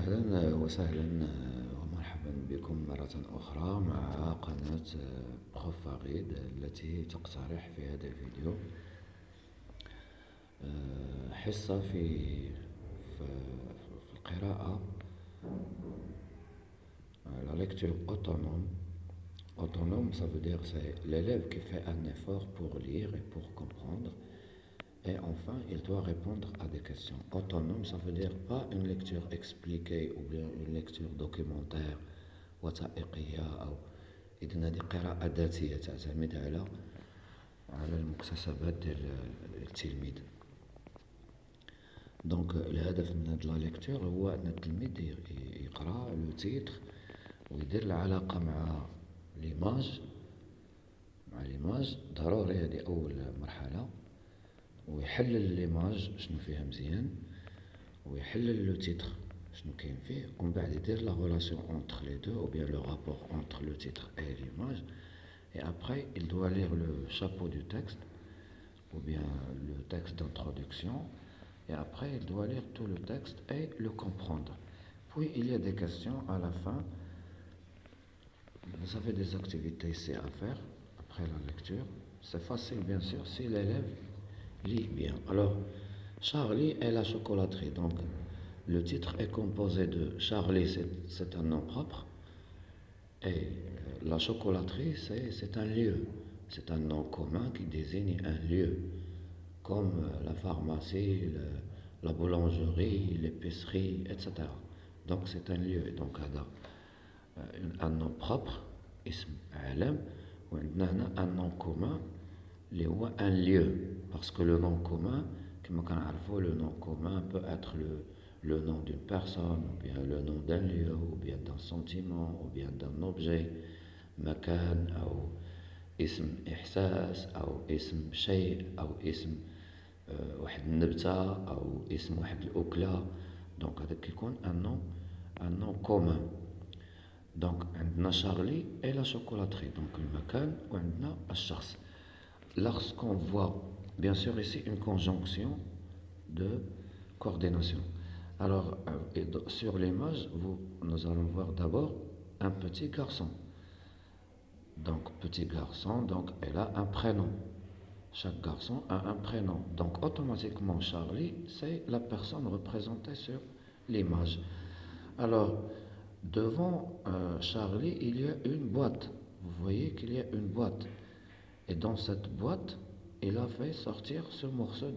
أهلا وسهلا ومرحبا بكم مرة أخرى مع قناة بروف فغيد التي تقترح في هذا الفيديو حصة في القراءة la lecture autonome. Autonome, ça veut dire c'est l'élève qui fait un effort pour lire et pour comprendre. Et enfin, il doit répondre à des questions. Autonome, ça veut dire pas une lecture expliquée ou bien une lecture documentaire وثائقية أو إذن هذه قراءة ذاتية تعتمد على المكتسبات ديال التلميذ. دونك الهدف من هاد لا ليكتور هو أن التلميذ يقرأ لو تيتر ويدير العلاقة مع ليماج. ضروري هذه أول مرحلة، ويحلل ليماج شنو فيها مزيان ويحلل لو تيتر شنو كاين فيه، ومن بعد يدير لا غولاسيون entre les deux ou bien le rapport entre le titre et l'image. Et après il doit lire le chapeau du texte ou bien le texte d'introduction, et après il doit lire tout le texte et le comprendre. Puis il y a des questions à la fin. Vous avez des activités ici à faire après la lecture. C'est facile bien sûr si l'élève lit bien. Alors, Charlie et la chocolaterie. Donc, le titre est composé de Charlie, c'est un nom propre, et la chocolaterie, c'est un lieu. C'est un nom commun qui désigne un lieu, comme la pharmacie, la boulangerie, l'épicerie, etc. Donc, c'est un lieu. Donc, un nom propre, اسم عالم، وعندنا هنا un nom commun اللي هو un lieu, parce que le nom commun كما كنعرفوا le nom commun peut être le nom d'une personne ou bien le nom d'un lieu ou bien d'un sentiment ou bien d'un objet. مكان أو اسم إحساس أو اسم شيء أو اسم واحد النبتة أو اسم واحد الأكلة. دونك هذا كيكون un nom commun. Donc عندنا Charlie et la chocolaterie, donc المكان وعندنا الشخص. Lorsqu'on voit bien sûr ici une conjonction de coordination. Alors sur l'image, nous allons voir d'abord un petit garçon. Donc petit garçon, donc elle a un prénom. Chaque garçon a un prénom. Donc automatiquement Charlie, c'est la personne représentée sur l'image. Alors devant Charlie, il y a une boîte. Vous voyez qu'il y a une boîte. Et dans cette boîte, il a fait sortir ce morceau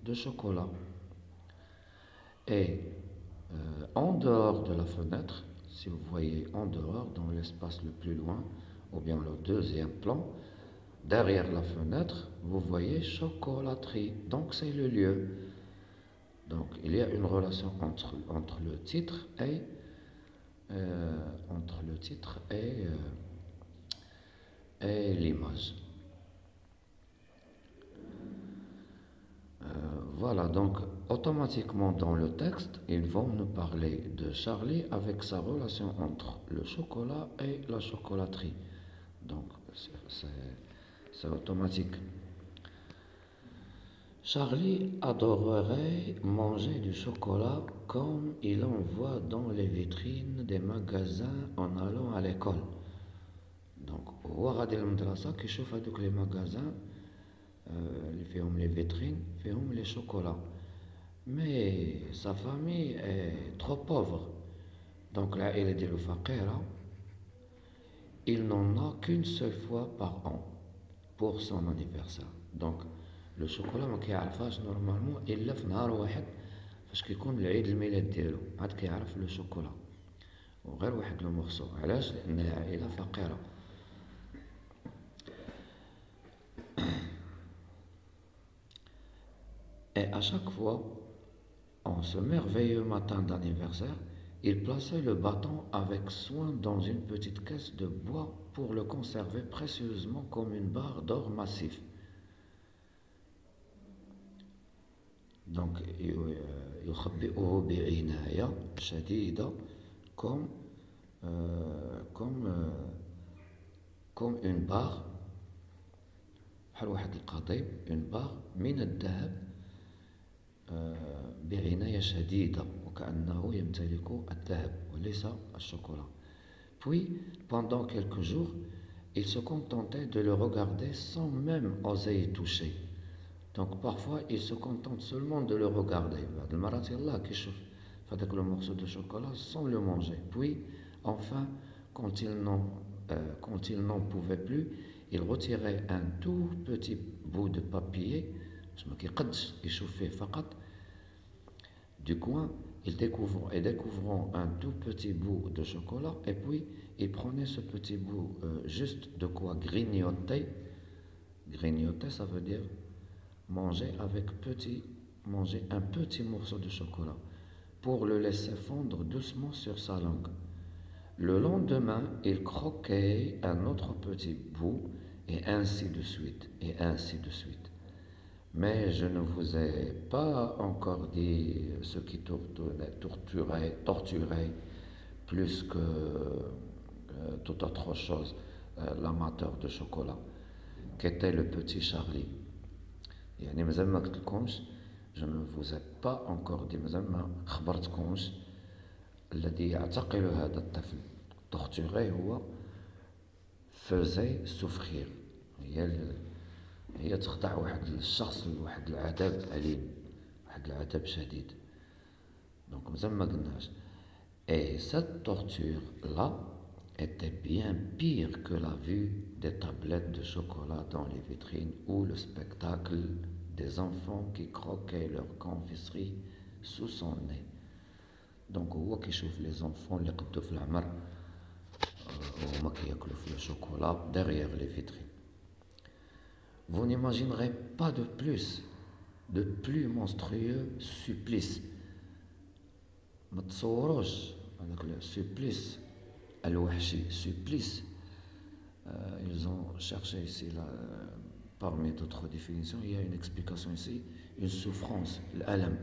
de chocolat. Et en dehors de la fenêtre, si vous voyez en dehors, dans l'espace le plus loin, ou bien le deuxième plan, derrière la fenêtre, vous voyez chocolaterie. Donc c'est le lieu. Donc il y a une relation entre le titre et l'image. Voilà, donc automatiquement dans le texte, ils vont nous parler de Charlie avec sa relation entre le chocolat et la chocolaterie. Donc c'est automatique. Charlie adorerait manger du chocolat comme il en voit dans les vitrines des magasins en allant à l'école. Donc هو غادي للمدرسة كيشوف هادوك لي ماغازان اللي فيهم لي فيترين فيهم لي شوكولا. Mais sa famille est trop pauvre. Donc العائلة ديالو فقيرة. Il n'en a qu'une seule fois par an pour son anniversaire. Donc لو شوكولا ما كيعرفهاش نورمالمون الا في نهار واحد فاش كيكون العيد الميلاد ديالو، عاد كيعرف لو شوكولا وغير واحد لو مورسو. علاش؟ لان العائله فقيره. Et à chaque fois, en ce merveilleux matin d'anniversaire, il plaçait le bâton avec soin dans une petite caisse de bois pour le conserver précieusement comme une barre d'or massif. Donc يخبئه بعناية شديدة comme une barre بحال واحد القضيب une barre من الذهب بعناية شديدة. وكأنه يمتلك الذهب وليس الشوكولا. Puis, pendant quelques jours, il se contentait de le regarder sans même oser y toucher. Donc parfois, il se contente seulement de le regarder. بعض المرات يلاه كيشوف فهذاك لو morceau de chocolat sans le manger. Puis, enfin, quand il n'en pouvait plus, il retirait un tout petit bout de papier, باش ما كيقدش يشوف فيه فقط, du coin, découvrant un tout petit bout de chocolat, et puis il prenait ce petit bout, juste de quoi grignoter. Grignoter, ça veut dire manger un petit morceau de chocolat, pour le laisser fondre doucement sur sa langue. Le lendemain, il croquait un autre petit bout, et ainsi de suite, et ainsi de suite. Mais je ne vous ai pas encore dit ce qui torturait plus que toute autre chose l'amateur de chocolat, qu'était le petit Charlie. يعني مازال ما قلتلكمش, je ne vous ai pas encore dit, مازال ما خبرتكمش الذي يعتقل هذا الطفل torturer هو faisait souffrir, هي تخضع واحد الشخص لواحد العذاب أليم, واحد العذاب شديد. دونك مازال ما قلناش. Et cette torture-là était bien pire que la vue des tablettes de chocolat dans les vitrines ou le spectacle des enfants qui croquaient leur confiserie sous son nez. Donc هو كيشوف les enfants اللي قدوا في العمر وهما كياكلوا في الشوكولا derrière les vitrines. Vous n'imaginerez pas de plus monstrueux supplice. ما تصوروش هذاك السوبليس الوحشي, supplice. Ils ont cherché ici, là, parmi d'autres définitions, il y a une explication ici, une souffrance, l'alam,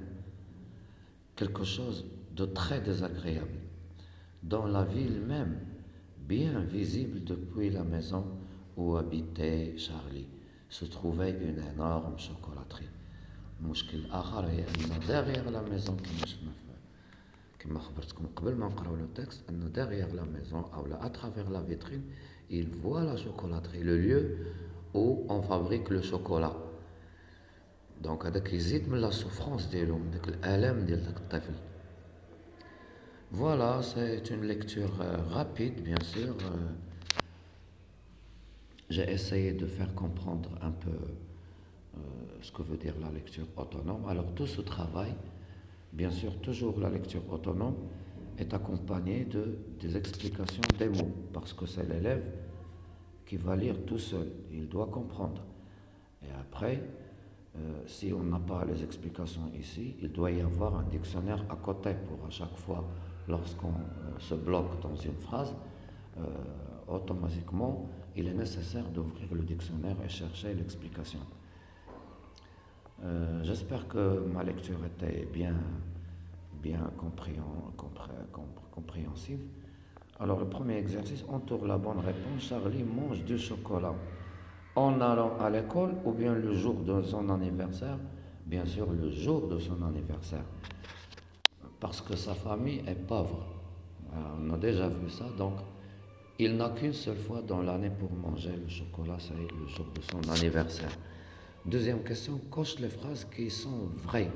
quelque chose de très désagréable. Dans la ville même, bien visible depuis la maison où habitait Charlie, se trouvait une énorme chocolaterie. المشكل الآخر هي أن derrière la maison كما خبرتكم قبل ما نقراو لو تكست, أنه derrière la maison أو à travers la vitrine, il voit la chocolaterie, le lieu où on fabrique le chocolat. Donc هذاك يزيد من la souffrance ديالو, من داك الآلام ديال داك الطفل. Voilà, c'est une lecture rapide, bien sûr. J'ai essayé de faire comprendre un peu ce que veut dire la lecture autonome. Alors tout ce travail, bien sûr, toujours la lecture autonome est accompagnée des explications des mots, parce que c'est l'élève qui va lire tout seul, il doit comprendre. Et après, si on n'a pas les explications ici, il doit y avoir un dictionnaire à côté pour à chaque fois, lorsqu'on se bloque dans une phrase, automatiquement, il est nécessaire d'ouvrir le dictionnaire et chercher l'explication. J'espère que ma lecture était bien compréhensive. Alors, le premier exercice, entoure la bonne réponse. Charlie mange du chocolat en allant à l'école ou bien le jour de son anniversaire? Bien sûr, le jour de son anniversaire. Parce que sa famille est pauvre. On a déjà vu ça, donc il n'a qu'une seule fois dans l'année pour manger le chocolat, c'est le jour de son anniversaire. Deuxième question, coche les phrases qui sont vraies.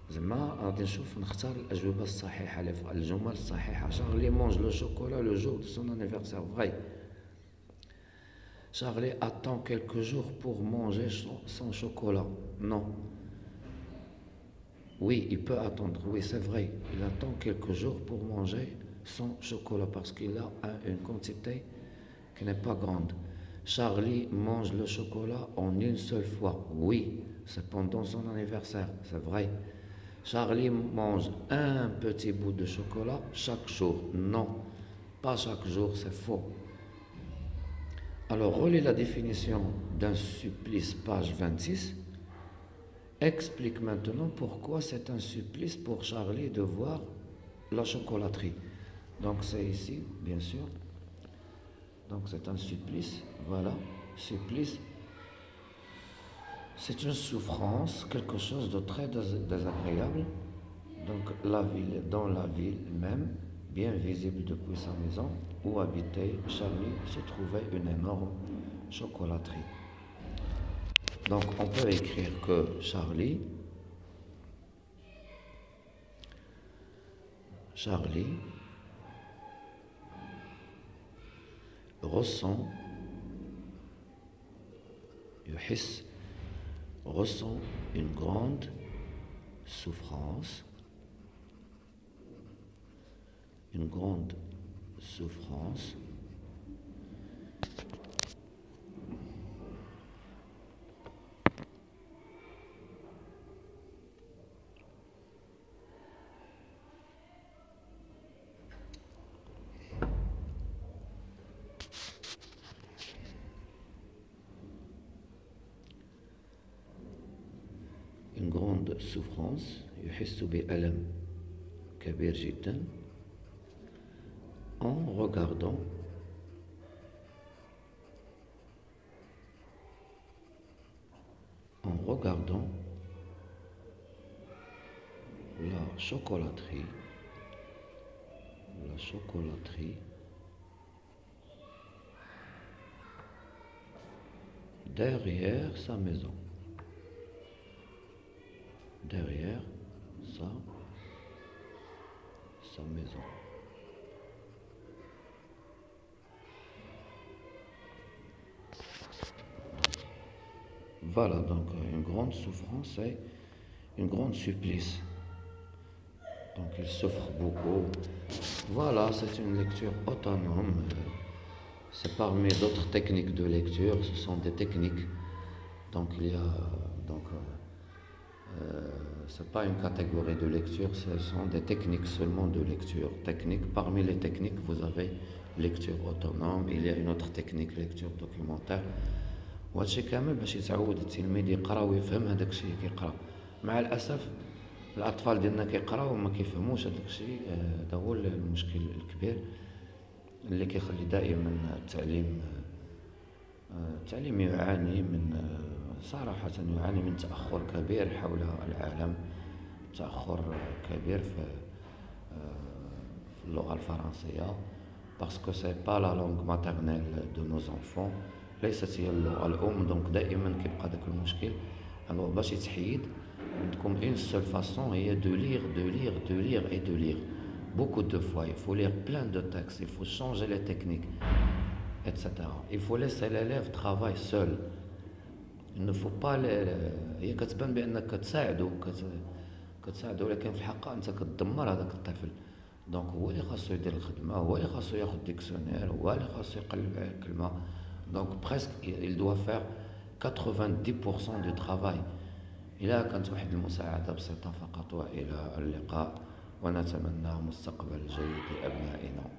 زعما غادي نشوف نختار الأجوبة الصحيحة, الجمل الصحيحة. Charlie mange le chocolat le jour de son anniversaire, vrai. Charlie attend quelques jours pour manger son chocolat, non. Oui, il peut attendre, oui c'est vrai, il attend quelques jours pour manger son chocolat parce qu'il a une quantité qui n'est pas grande. Charlie mange le chocolat en une seule fois, oui, c'est pendant son anniversaire, c'est vrai. Charlie mange un petit bout de chocolat chaque jour, non, pas chaque jour, c'est faux. Alors, relis la définition d'un supplice, page 26. Explique maintenant pourquoi c'est un supplice pour Charlie de voir la chocolaterie. Donc c'est ici, bien sûr. Donc c'est un supplice, voilà, supplice. C'est une souffrance, quelque chose de très désagréable. Donc la ville, dans la ville même, bien visible depuis sa maison où habitait Charlie, se trouvait une énorme chocolaterie. Donc on peut écrire que Charlie ressent, يحس, ressent une grande souffrance, une grande souffrance une grande souffrance يحس بألم كبير جدا en regardant la chocolaterie derrière sa maison, derrière sa maison. Voilà, donc une grande souffrance et une grande supplice. Donc il souffre beaucoup. Voilà, c'est une lecture autonome. C'est parmi d'autres techniques de lecture. Ce sont des techniques. Donc il y a c'est pas une catégorie de lecture, ce sont des techniques seulement de lecture. Parmi les techniques, vous avez lecture autonome, il y a une autre technique, lecture documentaire. وهادشي كامل باش يتعود التلميذ يقرا ويفهم هذاك الشيء اللي كيقرا. مع الاسف الاطفال ديالنا كيقراو وما كيفهموش هذاك الشيء. هذا هو المشكل الكبير اللي كيخلي دائما التعليم يعاني من صراحة يعاني من تأخر كبير حول العالم، تأخر كبير في اللغة الفرنسية parce que c'est pas la langue maternelle de nos enfants، ليست هي اللغة الأم. دونك دائما كيبقى داك المشكل. alors باش يتحيد عندكم une seule façon هي de lire et de lire beaucoup de fois. Il faut lire plein de textes, il faut changer les techniques, etc. Il faut laisser l'élève travailler seul. Il ne faut pas هي كتبان بانك كتساعدو ولكن في الحقيقه انت كتدمر هذاك الطفل. دونك هو اللي خاصو يدير الخدمه، هو اللي خاصو ياخذ ديكسيونير، هو اللي خاصو يقلب على الكلمه. دونك بريسك il doit faire 90% du travail. إلا كانت واحد المساعده بسيطه فقط. والى اللقاء ونتمنى مستقبل جيد لأبنائنا.